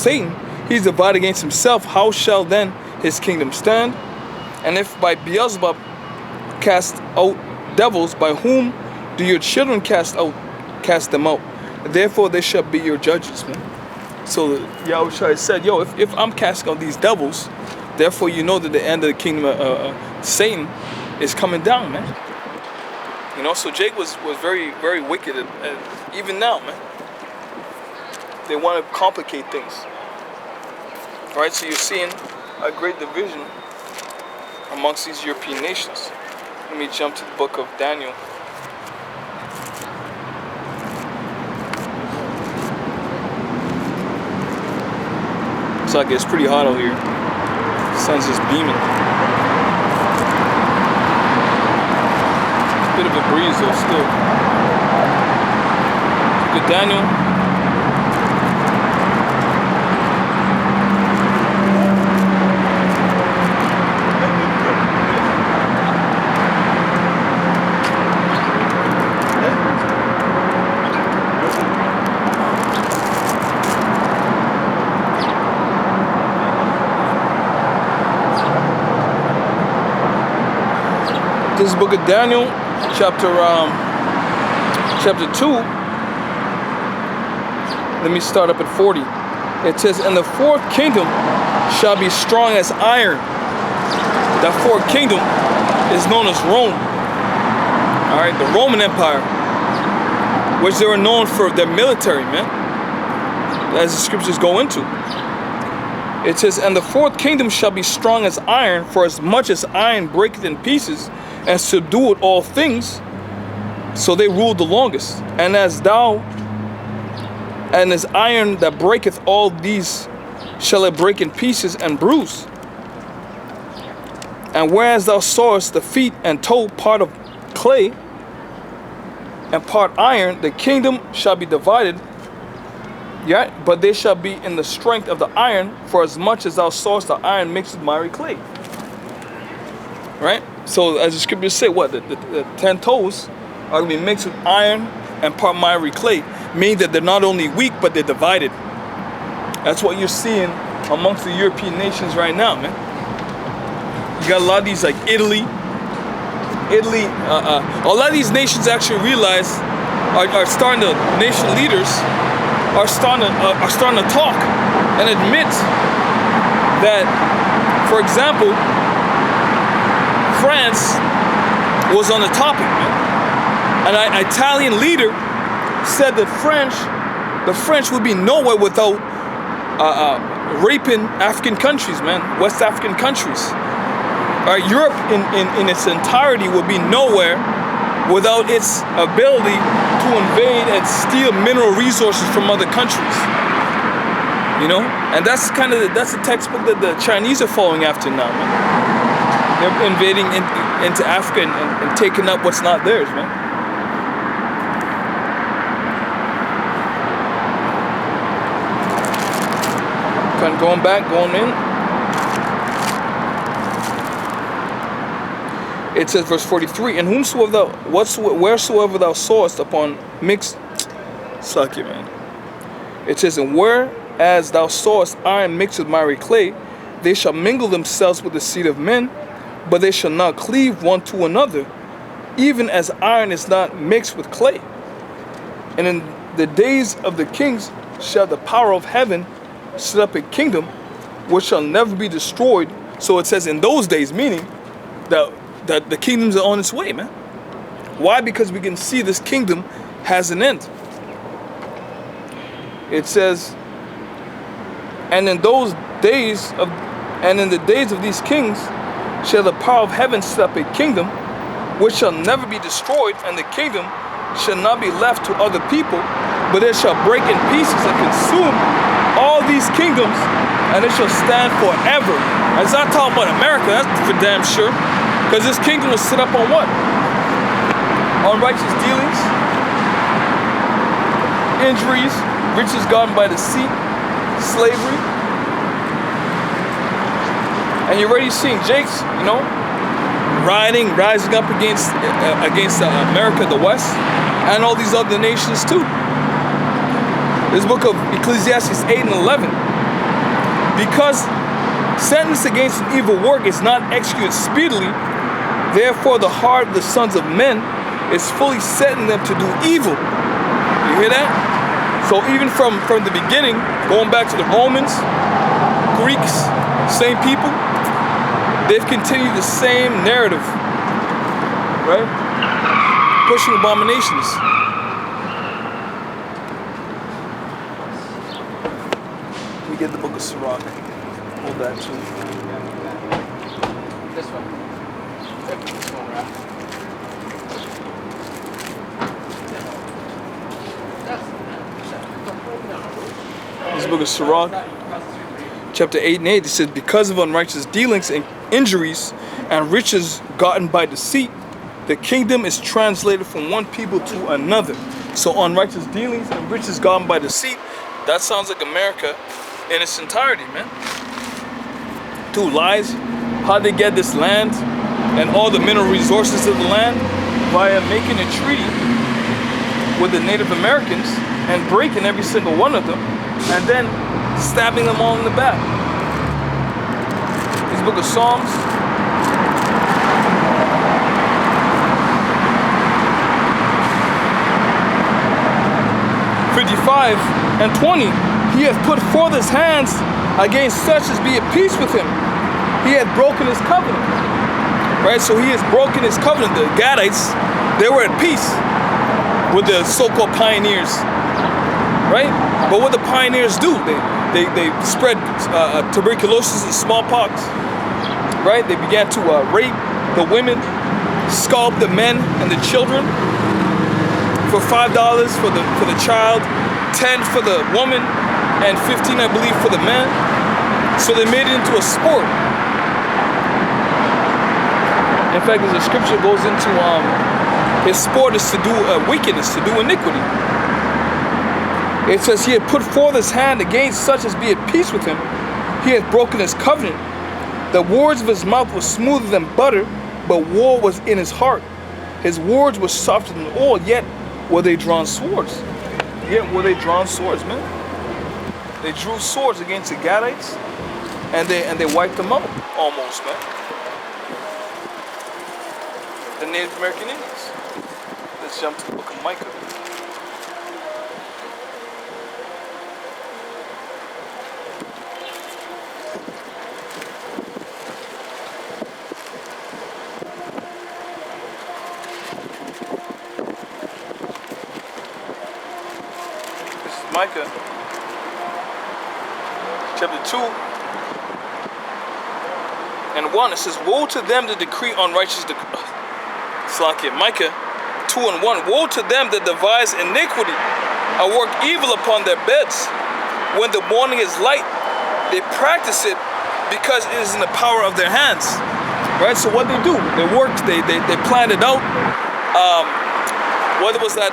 Satan, he's divided against himself. How shall then his kingdom stand? And if by Beelzebub cast out devils, by whom do your children cast them out? Therefore they shall be your judges, man. So Yahushua said, yo, if I'm casting out these devils, therefore you know that the end of the kingdom of Satan is coming down, man. You know, so Jake was very, very wicked, and even now, man. They want to complicate things. All right, so you're seeing a great division amongst these European nations. Let me jump to the book of Daniel. It's like it's pretty hot out here. The sun's just beaming. It's a bit of a breeze though still. Good Daniel. This is the book of Daniel, chapter 2. Let me start up at 40. It says, and the fourth kingdom shall be strong as iron. That fourth kingdom is known as Rome. All right, the Roman Empire, which they were known for their military, man, as the scriptures go into. It says, and the fourth kingdom shall be strong as iron, for as much as iron breaketh in pieces, and subdued all things, so they ruled the longest. And as iron that breaketh all these, shall it break in pieces and bruise. And whereas thou sawest the feet and toe part of clay and part iron, the kingdom shall be divided, yet, but they shall be in the strength of the iron, for as much as thou sawest the iron mixed with miry clay. Right? So as the scriptures say, what? The 10 toes are going to be mixed with iron and part miry clay, meaning that they're not only weak, but they're divided. That's what you're seeing amongst the European nations right now, man. You got a lot of these, like Italy. A lot of these nations actually realize, are starting to, nation leaders are starting to talk and admit that, for example, France was on the topic, man. And an Italian leader said that the French would be nowhere without raping African countries, man, West African countries. Europe in its entirety would be nowhere without its ability to invade and steal mineral resources from other countries. You know, and that's the textbook that the Chinese are following after now, man. They're invading into Africa and taking up what's not theirs, man. Kind of going back, going in. It says, verse 43, and wheresoever thou sawest upon mixed, suck it, man. It says, and whereas thou sawest iron mixed with miry clay, they shall mingle themselves with the seed of men, but they shall not cleave one to another, even as iron is not mixed with clay. And in the days of the kings shall the power of heaven set up a kingdom which shall never be destroyed. So it says in those days, meaning that the kingdoms are on its way, man. Why? Because we can see this kingdom has an end. It says, and in the days of these kings shall the power of heaven set up a kingdom which shall never be destroyed, and the kingdom shall not be left to other people, but it shall break in pieces and consume all these kingdoms, and it shall stand forever. As I talk about America, that's for damn sure, because this kingdom was set up on what? On righteous dealings, injuries, riches gotten by deceit, slavery. And you're already seeing Jake's, you know, rising up against America, the West, and all these other nations too. This book of Ecclesiastes 8 and 11 Because sentence against an evil work is not executed speedily, therefore the heart of the sons of men is fully set in them to do evil. You hear that? So even from the beginning, going back to the Romans, Greeks, same people, they've continued the same narrative, right? Pushing abominations. We get the book of Sirach. Hold that too. This one. This one, right? This book of Sirach, chapter 8 and 8, it says, because of unrighteous dealings and injuries and riches gotten by deceit, the kingdom is translated from one people to another. So unrighteous dealings and riches gotten by deceit, that sounds like America in its entirety, man. Two lies, how they get this land and all the mineral resources of the land via making a treaty with the Native Americans and breaking every single one of them and then stabbing them all in the back. This book of Psalms, and 20, he hath put forth his hands against such as be at peace with him. He hath broken his covenant. Right? So he has broken his covenant. The Gadites, they were at peace with the so-called pioneers. Right? But what the pioneers do, they spread tuberculosis and smallpox. Right? They began to rape the women, scalp the men and the children for $5 for the child, 10 for the woman, and 15, I believe, for the man. So they made it into a sport. In fact, as the scripture goes into, his sport is to do wickedness, to do iniquity. It says he had put forth his hand against such as be at peace with him. He had broken his covenant. The words of his mouth were smoother than butter, but war was in his heart. His words were softer than oil, yet were they drawn swords. Yet were they drawn swords, man. They drew swords against the Gadites, and they wiped them out, almost, man. The Native American Indians. Let's jump to the book of Micah. Micah chapter 2 and 1, it says, woe to them that decree unrighteous Micah 2 and 1, woe to them that devise iniquity and work evil upon their beds. When the morning is light, they practice it because it is in the power of their hands. Right? So what they do, they worked, they planned it out. What was that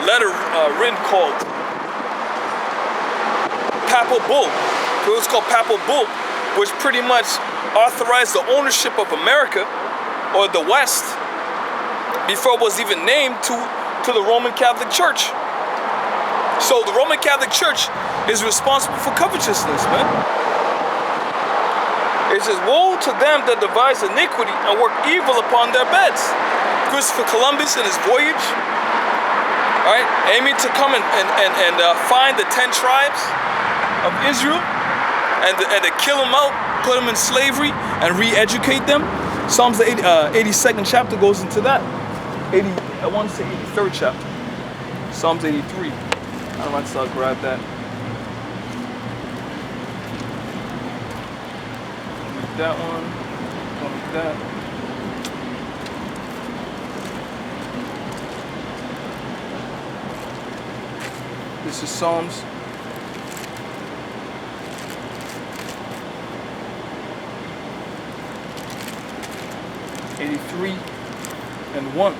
letter written called? Papal Bull. It was called Papal Bull, which pretty much authorized the ownership of America or the West before it was even named to the Roman Catholic Church. So the Roman Catholic Church is responsible for covetousness, man. It says, woe to them that devise iniquity and work evil upon their beds. Christopher Columbus in his voyage, right, aiming to come and find the 10 tribes of Israel and to kill them out, put them in slavery and re-educate them. Psalms the 82nd chapter goes into that. I want to say 83rd chapter. Psalms 83. I might start grab that. Read that one. Read that. This is Psalms 83 and 1.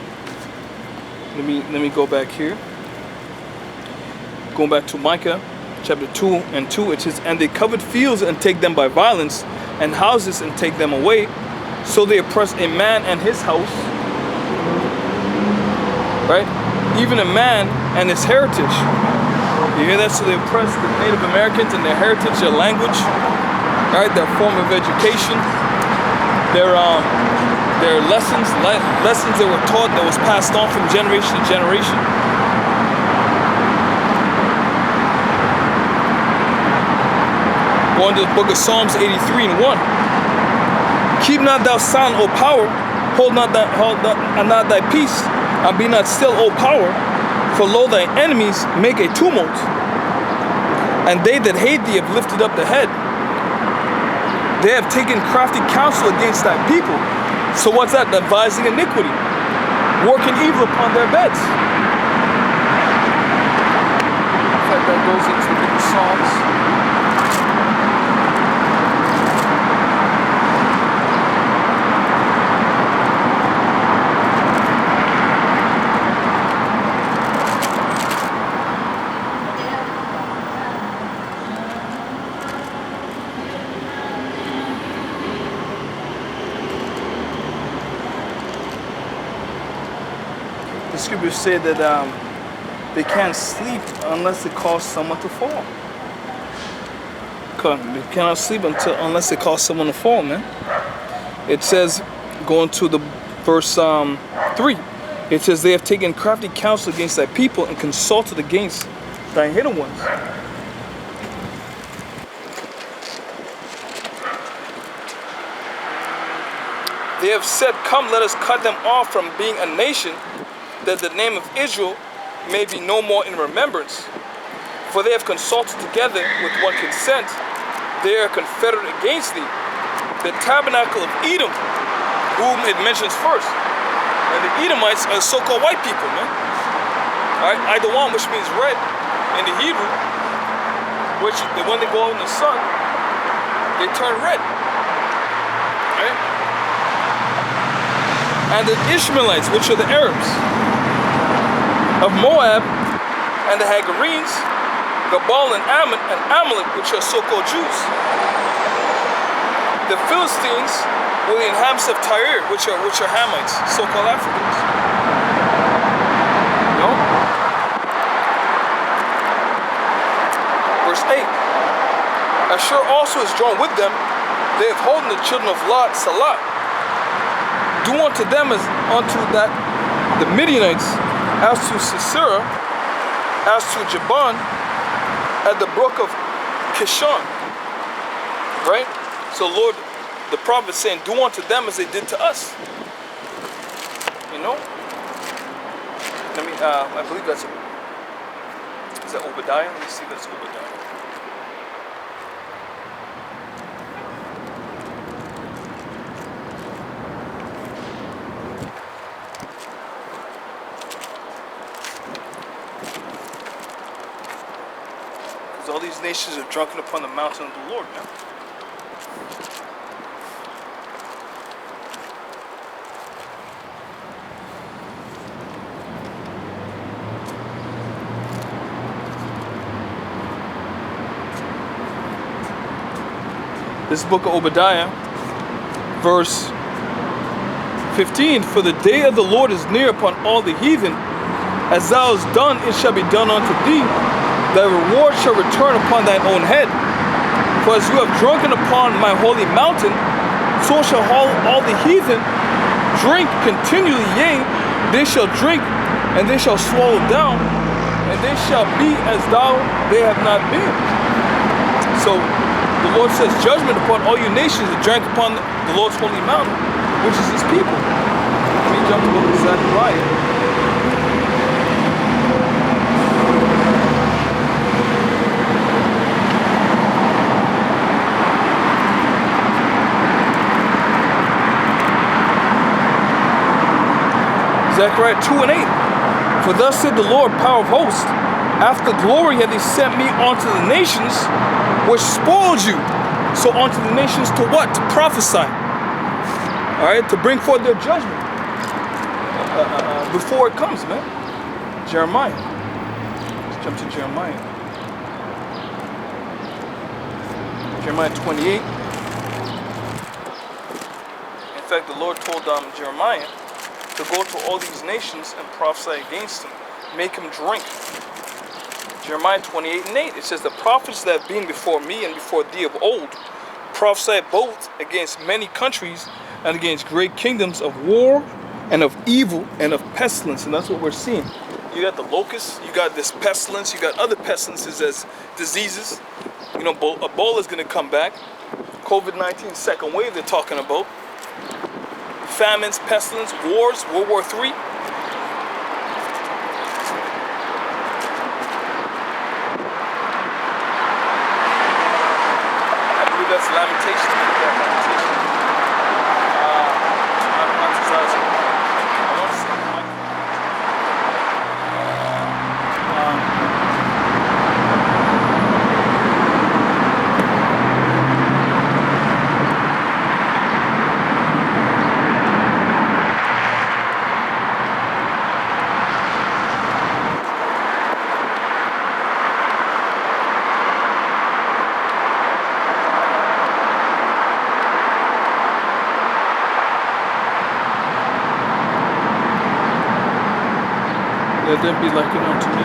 Let me go back here. Going back to Micah chapter 2 and 2, it says, and they covered fields and take them by violence, and houses and take them away. So they oppress a man and his house, right? Even a man and his heritage. You hear that? So they oppress the Native Americans and their heritage, their language, right? Their form of education, their lessons they were taught that was passed on from generation to generation. Going to the book of Psalms 83 and 1. Keep not thou silent, O power, hold not thy peace, and be not still, O power, for lo, thy enemies make a tumult, and they that hate thee have lifted up the head. They have taken crafty counsel against thy people. So what's that? Devising iniquity, working evil upon their beds. In fact, that goes into the book of Psalms. The scriptures say that they can't sleep unless it cause someone to fall. They cannot sleep unless it cause someone to fall, man. It says, going to the verse 3, it says, they have taken crafty counsel against thy people and consulted against thy hidden ones. They have said, come, let us cut them off from being a nation, that the name of Israel may be no more in remembrance. For they have consulted together with one consent. They are confederate against thee. The tabernacle of Edom, whom it mentions first. And the Edomites are so-called white people, man. Alright, Idawam, which means red in the Hebrew, which when they go out in the sun, they turn red. Right? And the Ishmaelites, which are the Arabs, of Moab, and the Hagarenes, Gabal and Ammon and Amalek, which are so-called Jews. The Philistines were the inhabitants of Tyre, which are Hamites, so-called Africans. No? Verse 8. Ashur also is joined with them. They have holden the children of Lot, Salah. Do unto them as unto that the Midianites, as to Sisera, as to Jaban, at the brook of Kishon. Right? So Lord, the prophet saying, do unto them as they did to us. You know? Let me, I believe that's, is that Obadiah? Let me see if that's Obadiah. All these nations are drunken upon the mountain of the Lord, man. This book of Obadiah, verse 15, for the day of the Lord is near upon all the heathen. As thou hast done, it shall be done unto thee. Thy reward shall return upon thine own head. For as you have drunken upon my holy mountain, so shall all the heathen drink continually. Yea, they shall drink, and they shall swallow down, and they shall be as though they have not been. So the Lord says judgment upon all you nations that drank upon the Lord's holy mountain, which is his people. Let me jump to the book of Zechariah. Zechariah 2 and 8. For thus said the Lord, power of hosts, after glory have they sent me unto the nations, which spoiled you. So unto the nations to what? To prophesy. Alright, to bring forth their judgment. Before it comes, man. Jeremiah. Let's jump to Jeremiah. Jeremiah 28. In fact, the Lord told Jeremiah to go to all these nations and prophesy against them. Make them drink. Jeremiah 28:8. It says, the prophets that have been before me and before thee of old prophesied both against many countries and against great kingdoms of war and of evil and of pestilence. And that's what we're seeing. You got the locusts, you got this pestilence, you got other pestilences as diseases. You know, Ebola is going to come back. COVID-19 second wave they're talking about. Famines, pestilence, wars, World War III. I believe that's Lamentation. Let them be likened unto me.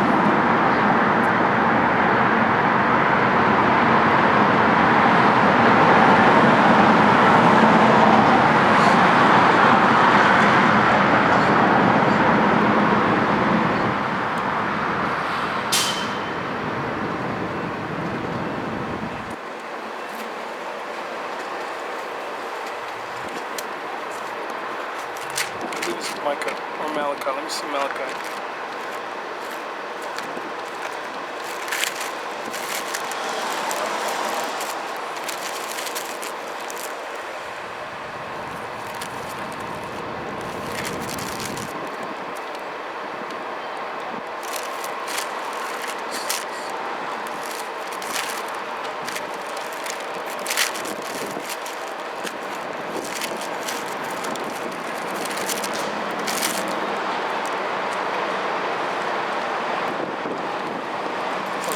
This is Micah or Malachi. Let me see Malachi.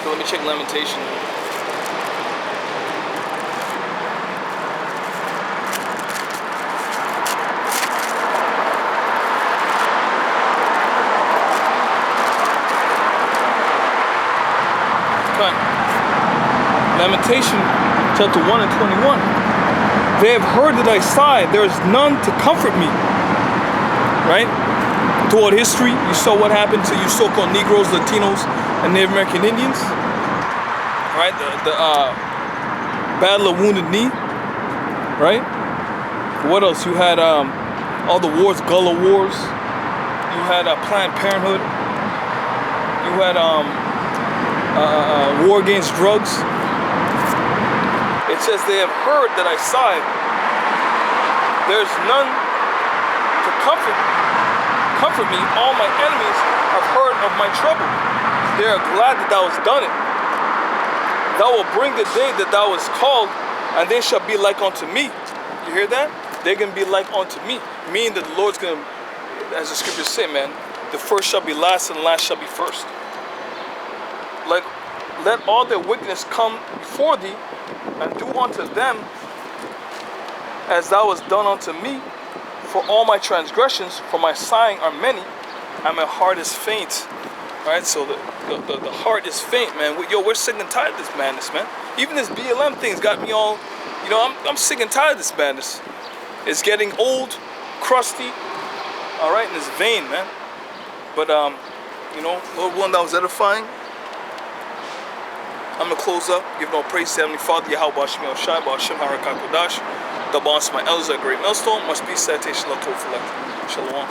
Let me check Lamentation. Okay. Lamentation chapter 1 and 21. They have heard that I sigh, there is none to comfort me. Right? Throughout history, you saw what happened to you so-called Negroes, Latinos, and Native American Indians. Right? The Battle of Wounded Knee. Right? What else? You had all the wars, Gullah Wars. You had Planned Parenthood. You had war against drugs. It says they have heard that I sighed. There's none to comfort me. All my enemies have heard of my trouble. They are glad that thou hast done it. Thou wilt bring the day that thou hast called, and they shall be like unto me. You hear that? They're going to be like unto me. Meaning that the Lord's going to, as the scriptures say, man, the first shall be last and the last shall be first. Like, let all their wickedness come before thee, and do unto them as thou hast done unto me. For all my transgressions, for my sighing are many, and my heart is faint. Right, so the heart is faint, man. Yo, we're sick and tired of this madness, man. Even this BLM thing's got me all, you know, I'm sick and tired of this madness. It's getting old, crusty, all right, and it's vain, man. But, you know, Lord willing, that was edifying. I'm going to close up, give no praise to Heavenly Father, Yahweh, Hashem, Shai, Hashem, Harakakodash, the boss, my elders, a great millstone, must be citation, Shalom.